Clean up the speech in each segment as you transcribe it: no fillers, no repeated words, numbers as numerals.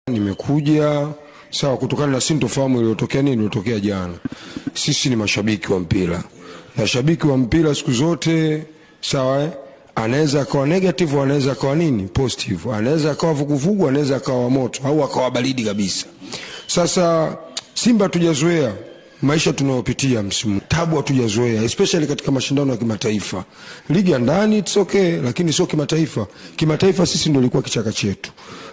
Nimekuja sawa kutokana na sintofahamu iliyotokea jana. Sisi ni mashabiki wa mpira. Na shabiki wa mpira siku zote sawa anaweza akawa negative, anaweza akawa positive, anaweza akawa vuguvugu, anaweza akawa moto au akawa baridi kabisa. Sasa Simba hatujazoea maisha tunayopitia msimu. Tabu hatujazoea, especially katika mashindano ya kimataifa. Ligi ya ndani it's okay, lakini sio kimataifa. Kimataifa sisi ndio ilikuwa kichaka chetu.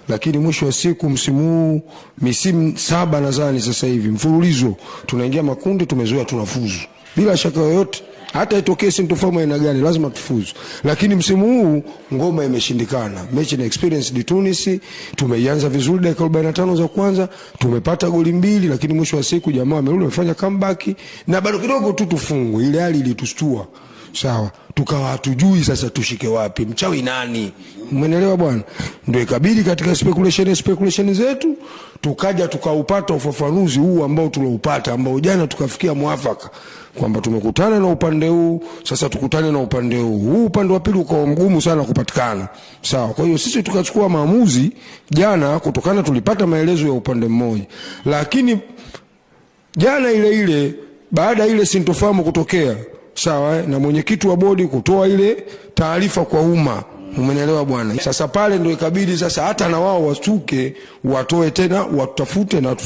Lakini mwisho wa siku msimu huu misimu 7 nadhani sasa hivi mfululizo tunaingia makundi, tumezoea tunafuzu. Bila shaka yoyote hata itokee sintofahamu aina gani lazima tufuzu. Lakini msimu huu ngoma imeshindikana. Mechi na Experience di Tunis tumeianza vizuri, dakika 45 za kwanza tumepata goli 2, lakini mwisho wa siku jamaa amerudi amefanya comeback na bado kidogo tu tufungwe. Ile hali ilitustua. Sawa, tukawa hatujui sasa tushike wapi, mchawi nani, umeelewa bwana? Ndio ikabidi katika speculation zetu tukaja tukaupata ufafanuzi huu ambao tuloupata, ambao jana tukafikia mwafaka kwamba tumekutana na upande huu, sasa tukutane na upande huu. Huu upande wa pili ukawa mgumu sana kupatikana. Sawa, kwa hiyo sisi tukachukua maamuzi jana kutokana tulipata maelezo ya upande mmoja. Lakini jana ile baada ile sintofahamu kutokea, sawa, na mwenyekiti wa bodi kutoa ile taarifa kwa umma, umeelewa bwana? Sasa pale ndio ikabidi sasa hata na wao wasuke, watoe tena, watafute na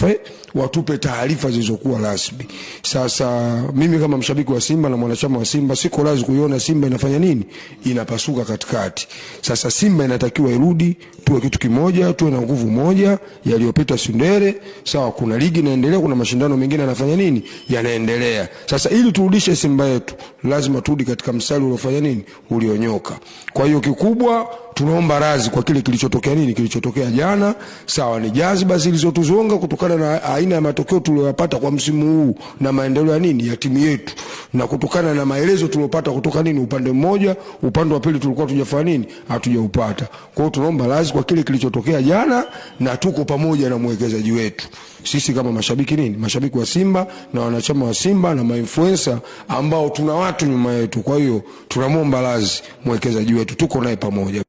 watupe taarifa zilizokuwa rasmi. Sasa mimi kama mshabiki wa Simba na mwanachama wa Simba siko lazima kuiona Simba inafanya nini, inapasuka katikati. Sasa Simba inatakiwa irudi, tuwe kitu kimoja, tuwe na nguvu moja. Yaliyopita Sundere, sawa, kuna ligi inaendelea, kuna mashindano mengine yanafanya nini, yanaendelea. Sasa ili turudishe Simba yetu lazima turudi katika mstari uliofanya nini, ulionyoka. Kwa hiyo kikubwa tunaomba radhi kwa kile kilichotokea jana. Sawa, ni jazba zilizotuzonga kutokana na aina ya matokeo tuliyopata kwa msimu huu na maendeleo ya timu yetu, na kutokana na maelezo tuliyopata kutoka upande mmoja, upande wa pili tulikuwa tujafanya hatujaupata. Kwa hiyo tunaomba radhi kwa kile kilichotokea jana, na tuko pamoja na mwekezaji wetu. Sisi kama mashabiki wa Simba na wanachama wa Simba na mainfluencer ambao tuna watu nyuma yetu. Kwa hiyo tunamwomba radhi mwekezaji wetu, tuko naye pamoja.